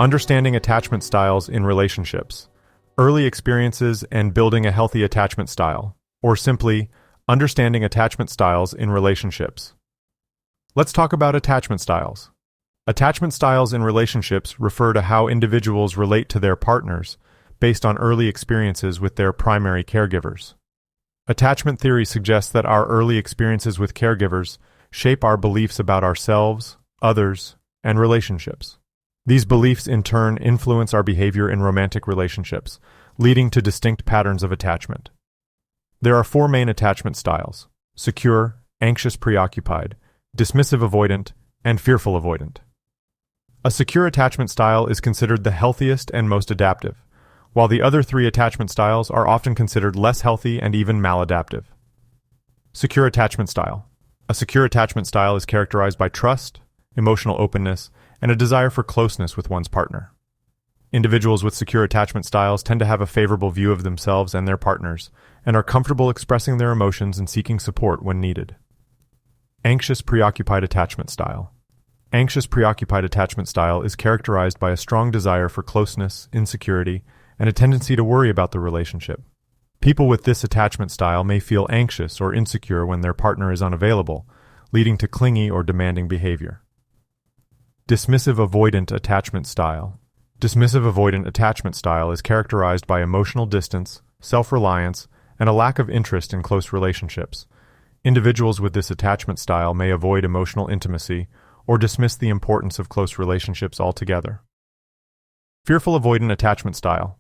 Understanding attachment styles in relationships. Early experiences and building a healthy attachment style, or simply, understanding attachment styles in relationships. Let's talk about attachment styles. Attachment styles in relationships refer to how individuals relate to their partners based on early experiences with their primary caregivers. Attachment theory suggests that our early experiences with caregivers shape our beliefs about ourselves, others, and relationships. These beliefs in turn influence our behavior in romantic relationships, leading to distinct patterns of attachment. There are 4 main attachment styles: secure, anxious-preoccupied, dismissive-avoidant, and fearful-avoidant. A secure attachment style is considered the healthiest and most adaptive, while the other 3 attachment styles are often considered less healthy and even maladaptive. Secure attachment style. A secure attachment style is characterized by trust, emotional openness, and a desire for closeness with one's partner. Individuals with secure attachment styles tend to have a favorable view of themselves and their partners, and are comfortable expressing their emotions and seeking support when needed. Anxious-preoccupied attachment style. Anxious-preoccupied attachment style is characterized by a strong desire for closeness, insecurity, and a tendency to worry about the relationship. People with this attachment style may feel anxious or insecure when their partner is unavailable, leading to clingy or demanding behavior. Dismissive-avoidant attachment style. Dismissive-avoidant attachment style is characterized by emotional distance, self-reliance, and a lack of interest in close relationships. Individuals with this attachment style may avoid emotional intimacy or dismiss the importance of close relationships altogether. Fearful-avoidant attachment style.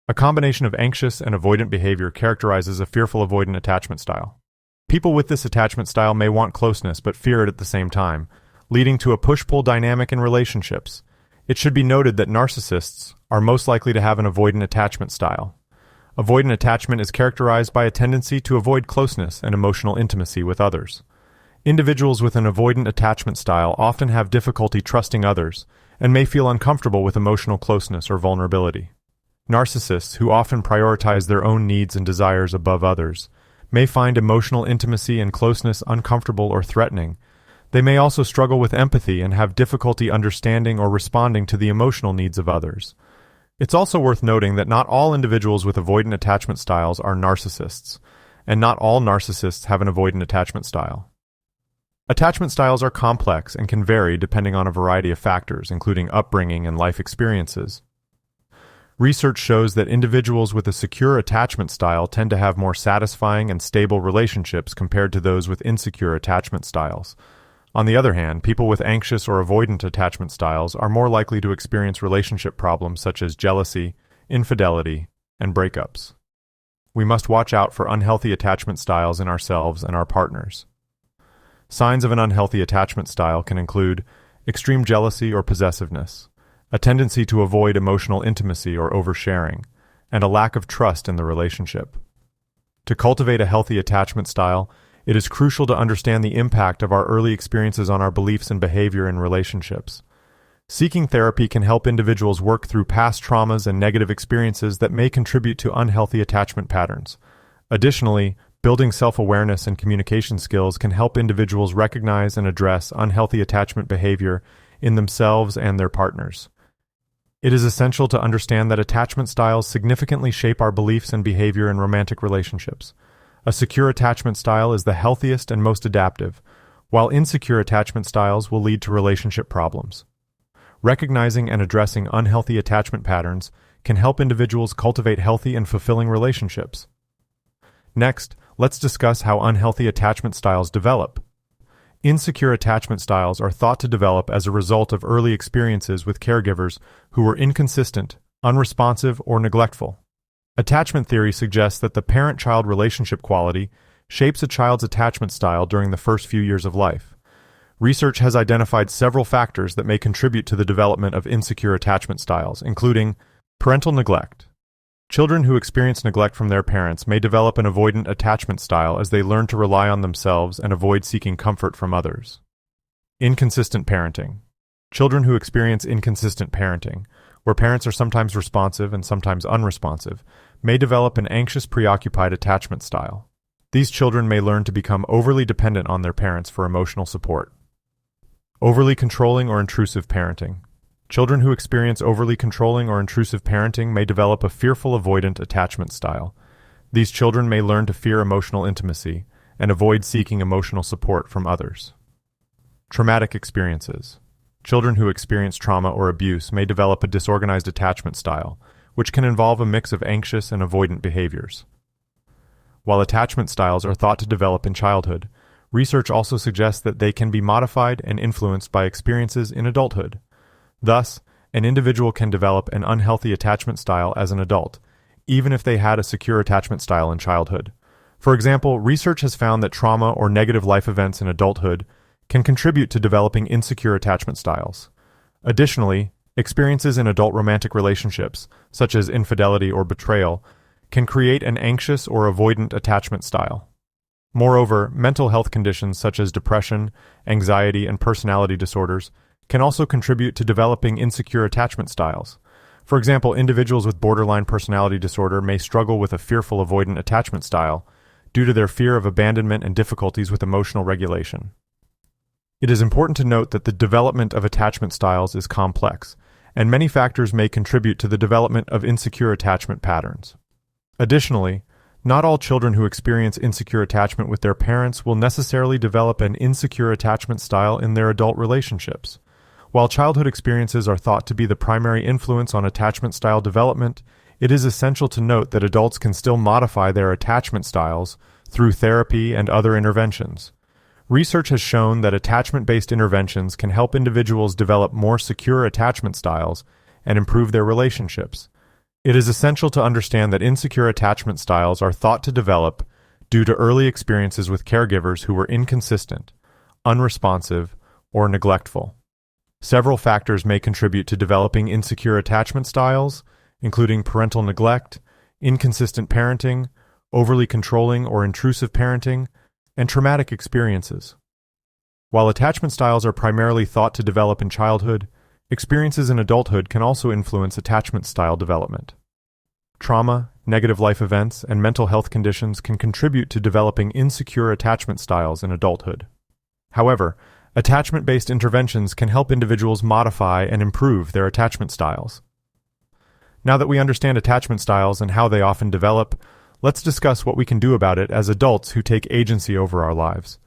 A combination of anxious and avoidant behavior characterizes a fearful-avoidant attachment style. People with this attachment style may want closeness but fear it at the same time, leading to a push-pull dynamic in relationships. It should be noted that narcissists are most likely to have an avoidant attachment style. Avoidant attachment is characterized by a tendency to avoid closeness and emotional intimacy with others. Individuals with an avoidant attachment style often have difficulty trusting others and may feel uncomfortable with emotional closeness or vulnerability. Narcissists, who often prioritize their own needs and desires above others, may find emotional intimacy and closeness uncomfortable or threatening. They may also struggle with empathy and have difficulty understanding or responding to the emotional needs of others. It's also worth noting that not all individuals with avoidant attachment styles are narcissists, and not all narcissists have an avoidant attachment style. Attachment styles are complex and can vary depending on a variety of factors, including upbringing and life experiences. Research shows that individuals with a secure attachment style tend to have more satisfying and stable relationships compared to those with insecure attachment styles. On the other hand, people with anxious or avoidant attachment styles are more likely to experience relationship problems such as jealousy, infidelity, and breakups. We must watch out for unhealthy attachment styles in ourselves and our partners. Signs of an unhealthy attachment style can include extreme jealousy or possessiveness, a tendency to avoid emotional intimacy or oversharing, and a lack of trust in the relationship. To cultivate a healthy attachment style, it is crucial to understand the impact of our early experiences on our beliefs and behavior in relationships. Seeking therapy can help individuals work through past traumas and negative experiences that may contribute to unhealthy attachment patterns. Additionally, building self-awareness and communication skills can help individuals recognize and address unhealthy attachment behavior in themselves and their partners. It is essential to understand that attachment styles significantly shape our beliefs and behavior in romantic relationships. A secure attachment style is the healthiest and most adaptive, while insecure attachment styles will lead to relationship problems. Recognizing and addressing unhealthy attachment patterns can help individuals cultivate healthy and fulfilling relationships. Next, let's discuss how unhealthy attachment styles develop. Insecure attachment styles are thought to develop as a result of early experiences with caregivers who were inconsistent, unresponsive, or neglectful. Attachment theory suggests that the parent-child relationship quality shapes a child's attachment style during the first few years of life. Research has identified several factors that may contribute to the development of insecure attachment styles, including parental neglect. Children who experience neglect from their parents may develop an avoidant attachment style as they learn to rely on themselves and avoid seeking comfort from others. Inconsistent parenting. Children who experience inconsistent parenting, where parents are sometimes responsive and sometimes unresponsive, may develop an anxious-preoccupied attachment style. These children may learn to become overly dependent on their parents for emotional support. Overly controlling or intrusive parenting. Children who experience overly controlling or intrusive parenting may develop a fearful-avoidant attachment style. These children may learn to fear emotional intimacy and avoid seeking emotional support from others. Traumatic experiences. Children who experience trauma or abuse may develop a disorganized attachment style, which can involve a mix of anxious and avoidant behaviors. While attachment styles are thought to develop in childhood, research also suggests that they can be modified and influenced by experiences in adulthood. Thus, an individual can develop an unhealthy attachment style as an adult, even if they had a secure attachment style in childhood. For example, research has found that trauma or negative life events in adulthood can contribute to developing insecure attachment styles. Additionally, experiences in adult romantic relationships, such as infidelity or betrayal, can create an anxious or avoidant attachment style. Moreover, mental health conditions such as depression, anxiety, and personality disorders can also contribute to developing insecure attachment styles. For example, individuals with borderline personality disorder may struggle with a fearful-avoidant attachment style due to their fear of abandonment and difficulties with emotional regulation. It is important to note that the development of attachment styles is complex, and many factors may contribute to the development of insecure attachment patterns. Additionally, not all children who experience insecure attachment with their parents will necessarily develop an insecure attachment style in their adult relationships. While childhood experiences are thought to be the primary influence on attachment style development, it is essential to note that adults can still modify their attachment styles through therapy and other interventions. Research has shown that attachment-based interventions can help individuals develop more secure attachment styles and improve their relationships. It is essential to understand that insecure attachment styles are thought to develop due to early experiences with caregivers who were inconsistent, unresponsive, or neglectful. Several factors may contribute to developing insecure attachment styles, including parental neglect, inconsistent parenting, overly controlling or intrusive parenting, and traumatic experiences. While attachment styles are primarily thought to develop in childhood, experiences in adulthood can also influence attachment style development. Trauma, negative life events, and mental health conditions can contribute to developing insecure attachment styles in adulthood. However, attachment-based interventions can help individuals modify and improve their attachment styles. Now that we understand attachment styles and how they often develop, let's discuss what we can do about it as adults who take agency over our lives.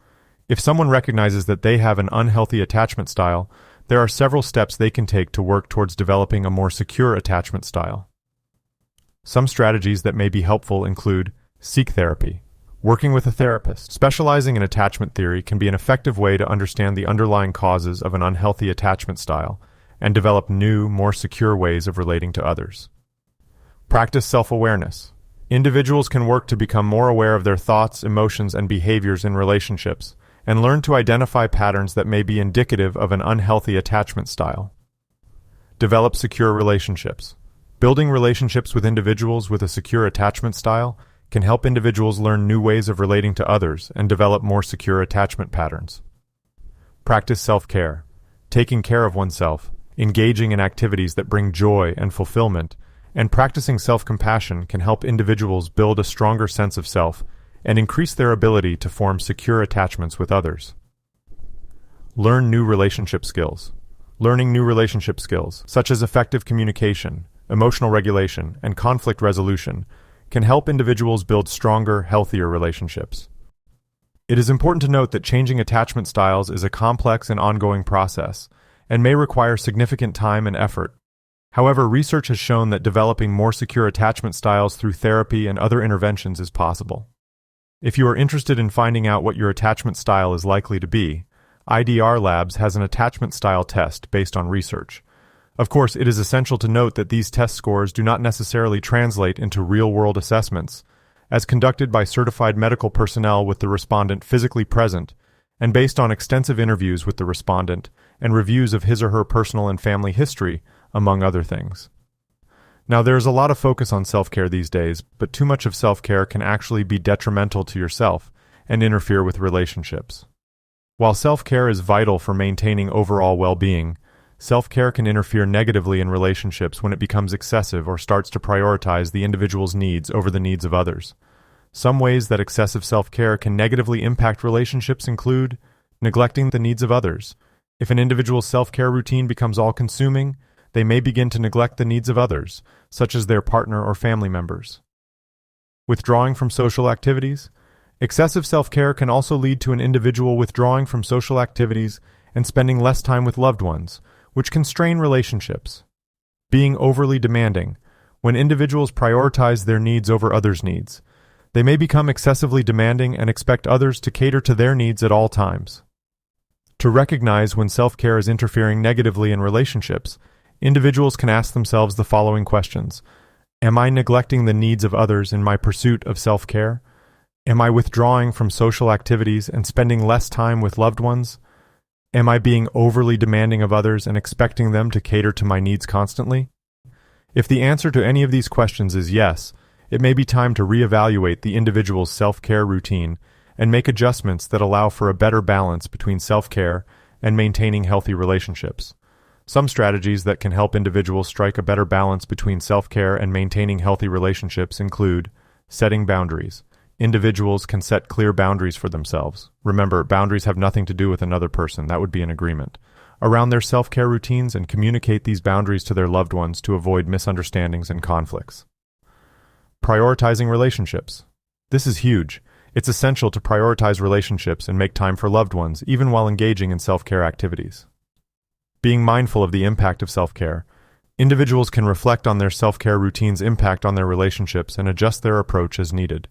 If someone recognizes that they have an unhealthy attachment style, there are several steps they can take to work towards developing a more secure attachment style. Some strategies that may be helpful include seek therapy. Working with a therapist specializing in attachment theory can be an effective way to understand the underlying causes of an unhealthy attachment style and develop new, more secure ways of relating to others. Practice self-awareness. Individuals can work to become more aware of their thoughts, emotions, and behaviors in relationships, and learn to identify patterns that may be indicative of an unhealthy attachment style. Develop secure relationships. Building relationships with individuals with a secure attachment style can help individuals learn new ways of relating to others and develop more secure attachment patterns. Practice self-care. Taking care of oneself, engaging in activities that bring joy and fulfillment, and practicing self-compassion can help individuals build a stronger sense of self and increase their ability to form secure attachments with others. Learn new relationship skills. Learning new relationship skills, such as effective communication, emotional regulation, and conflict resolution, can help individuals build stronger, healthier relationships. It is important to note that changing attachment styles is a complex and ongoing process, and may require significant time and effort. However, research has shown that developing more secure attachment styles through therapy and other interventions is possible. If you are interested in finding out what your attachment style is likely to be, IDR Labs has an attachment style test based on research. Of course, it is essential to note that these test scores do not necessarily translate into real-world assessments, as conducted by certified medical personnel with the respondent physically present, and based on extensive interviews with the respondent and reviews of his or her personal and family history, among other things. Now, there is a lot of focus on self-care these days, but too much of self-care can actually be detrimental to yourself and interfere with relationships. While self-care is vital for maintaining overall well-being, self-care can interfere negatively in relationships when it becomes excessive or starts to prioritize the individual's needs over the needs of others. Some ways that excessive self-care can negatively impact relationships include neglecting the needs of others. If an individual's self-care routine becomes all-consuming, they may begin to neglect the needs of others, such as their partner or family members. Withdrawing from social activities. Excessive self-care can also lead to an individual withdrawing from social activities and spending less time with loved ones, which can strain relationships. Being overly demanding. When individuals prioritize their needs over others' needs, they may become excessively demanding and expect others to cater to their needs at all times. To recognize when self-care is interfering negatively in relationships, individuals can ask themselves the following questions. Am I neglecting the needs of others in my pursuit of self-care? Am I withdrawing from social activities and spending less time with loved ones? Am I being overly demanding of others and expecting them to cater to my needs constantly? If the answer to any of these questions is yes, it may be time to reevaluate the individual's self-care routine and make adjustments that allow for a better balance between self-care and maintaining healthy relationships. Some strategies that can help individuals strike a better balance between self-care and maintaining healthy relationships include setting boundaries. Individuals can set clear boundaries for themselves. Remember, boundaries have nothing to do with another person. That would be an agreement. Around their self-care routines and communicate these boundaries to their loved ones to avoid misunderstandings and conflicts. Prioritizing relationships. This is huge. It's essential to prioritize relationships and make time for loved ones, even while engaging in self-care activities. Being mindful of the impact of self-care. Individuals can reflect on their self-care routine's impact on their relationships and adjust their approach as needed.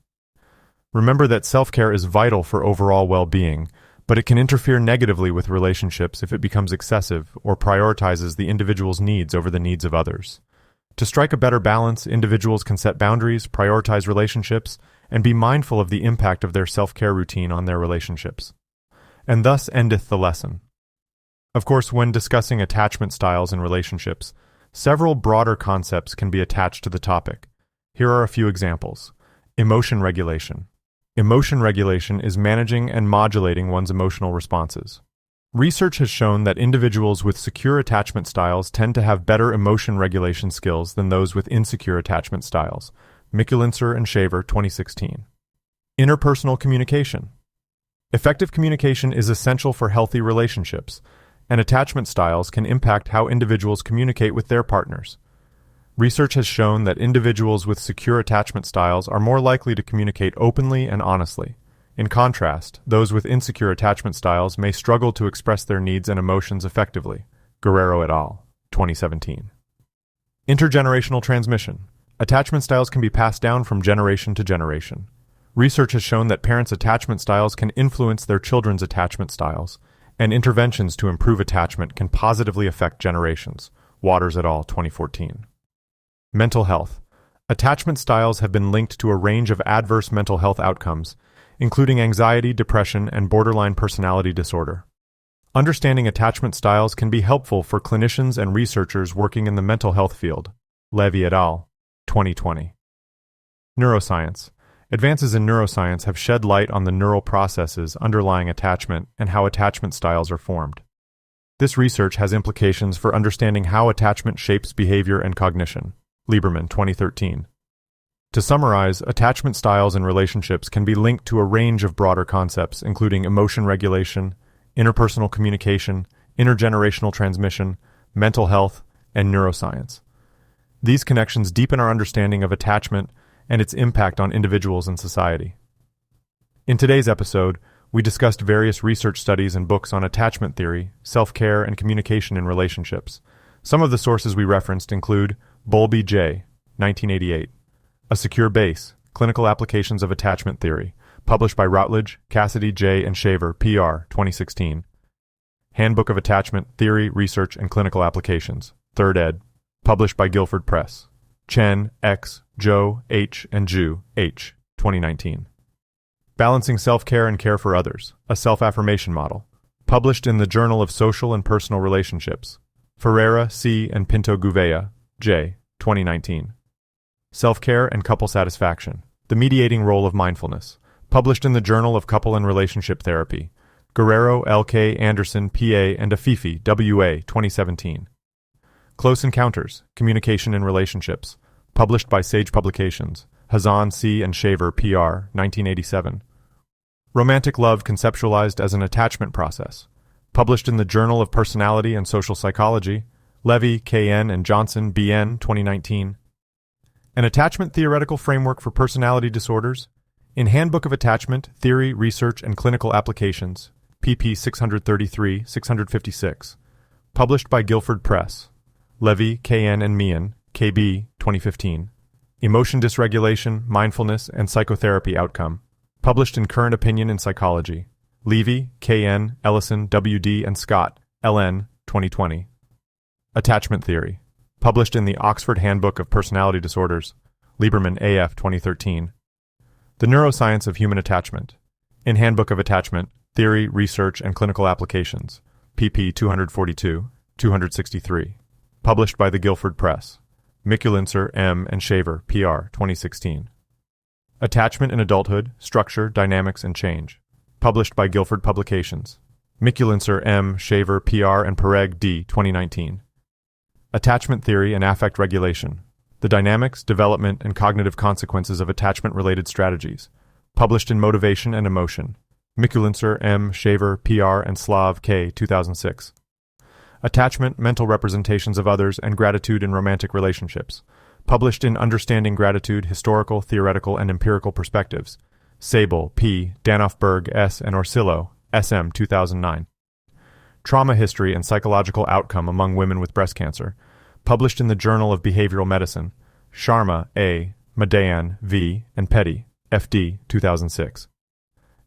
Remember that self-care is vital for overall well-being, but it can interfere negatively with relationships if it becomes excessive or prioritizes the individual's needs over the needs of others. To strike a better balance, individuals can set boundaries, prioritize relationships, and be mindful of the impact of their self-care routine on their relationships. And thus endeth the lesson. Of course, when discussing attachment styles in relationships, several broader concepts can be attached to the topic. Here are a few examples. Emotion regulation. Emotion regulation is managing and modulating one's emotional responses. Research has shown that individuals with secure attachment styles tend to have better emotion regulation skills than those with insecure attachment styles. Mikulincer and Shaver, 2016. Interpersonal communication. Effective communication is essential for healthy relationships, and attachment styles can impact how individuals communicate with their partners. Research has shown that individuals with secure attachment styles are more likely to communicate openly and honestly. In contrast, those with insecure attachment styles may struggle to express their needs and emotions effectively. Guerrero et al., 2017. Intergenerational transmission. Attachment styles can be passed down from generation to generation. Research has shown that parents' attachment styles can influence their children's attachment styles, and interventions to improve attachment can positively affect generations. Waters et al., 2014. Mental health. Attachment styles have been linked to a range of adverse mental health outcomes, including anxiety, depression, and borderline personality disorder. Understanding attachment styles can be helpful for clinicians and researchers working in the mental health field. Levy et al., 2020. Neuroscience. Advances in neuroscience have shed light on the neural processes underlying attachment and how attachment styles are formed. This research has implications for understanding how attachment shapes behavior and cognition. Lieberman, 2013. To summarize, attachment styles in relationships can be linked to a range of broader concepts, including emotion regulation, interpersonal communication, intergenerational transmission, mental health, and neuroscience. These connections deepen our understanding of attachment and its impact on individuals and society. In today's episode, we discussed various research studies and books on attachment theory, self-care, and communication in relationships. Some of the sources we referenced include Bowlby J., 1988, A Secure Base, Clinical Applications of Attachment Theory, published by Routledge, Cassidy J. and Shaver, PR, 2016. Handbook of Attachment Theory, Research, and Clinical Applications, 3rd ed., published by Guilford Press. Chen, X, Zhou, H., and Zhu, H., 2019. Balancing Self-Care and Care for Others, A Self-Affirmation Model, published in the Journal of Social and Personal Relationships. Ferreira, C., and Pinto Gouveia, J., 2019. Self-Care and Couple Satisfaction, The Mediating Role of Mindfulness, published in the Journal of Couple and Relationship Therapy. Guerrero, L.K., Anderson, P.A., and Afifi, W.A., 2017. Close Encounters, Communication in Relationships, published by Sage Publications. Hazan, C., and Shaver, P.R., 1987. Romantic Love Conceptualized as an Attachment Process, published in the Journal of Personality and Social Psychology. Levy, K.N., and Johnson, B.N., 2019. An Attachment Theoretical Framework for Personality Disorders, in Handbook of Attachment, Theory, Research, and Clinical Applications, pp. 633-656, published by Guilford Press. Levy, K.N. and Meehan, K.B., 2015. Emotion Dysregulation, Mindfulness, and Psychotherapy Outcome, published in Current Opinion in Psychology. Levy, K.N., Ellison, W.D., and Scott, L.N., 2020. Attachment Theory, published in the Oxford Handbook of Personality Disorders, Lieberman, A.F., 2013. The Neuroscience of Human Attachment, in Handbook of Attachment, Theory, Research, and Clinical Applications, pp. 242-263, published by the Guilford Press. Mikulincer, M., and Shaver, P.R., 2016. Attachment in Adulthood, Structure, Dynamics, and Change, published by Guilford Publications. Mikulincer, M., Shaver, P.R., and Pereg, D., 2019. Attachment Theory and Affect Regulation, The Dynamics, Development, and Cognitive Consequences of Attachment-Related Strategies, published in Motivation and Emotion. Mikulincer, M., Shaver, P.R., and Slav, K., 2006. Attachment, Mental Representations of Others, and Gratitude in Romantic Relationships, published in Understanding Gratitude, Historical, Theoretical, and Empirical Perspectives. Sable, P., Danoff-Berg, S., and Orsillo, S.M., 2009. Trauma History and Psychological Outcome Among Women with Breast Cancer, published in the Journal of Behavioral Medicine. Sharma, A., Madayan, V., and Petty, F.D., 2006.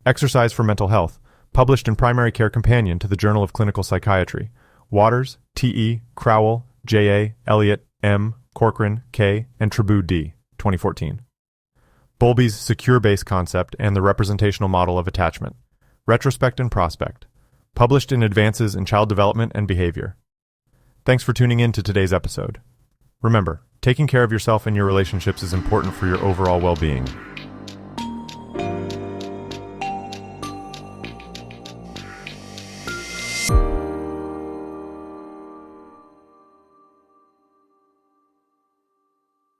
Exercise for Mental Health, published in Primary Care Companion to the Journal of Clinical Psychiatry. Waters, T.E., Crowell, J.A., Elliott, M., Corcoran, K., and Tribou, D., 2014. Bowlby's Secure-Based Concept and the Representational Model of Attachment, Retrospect and Prospect, published in Advances in Child Development and Behavior. Thanks for tuning in to today's episode. Remember, taking care of yourself and your relationships is important for your overall well-being.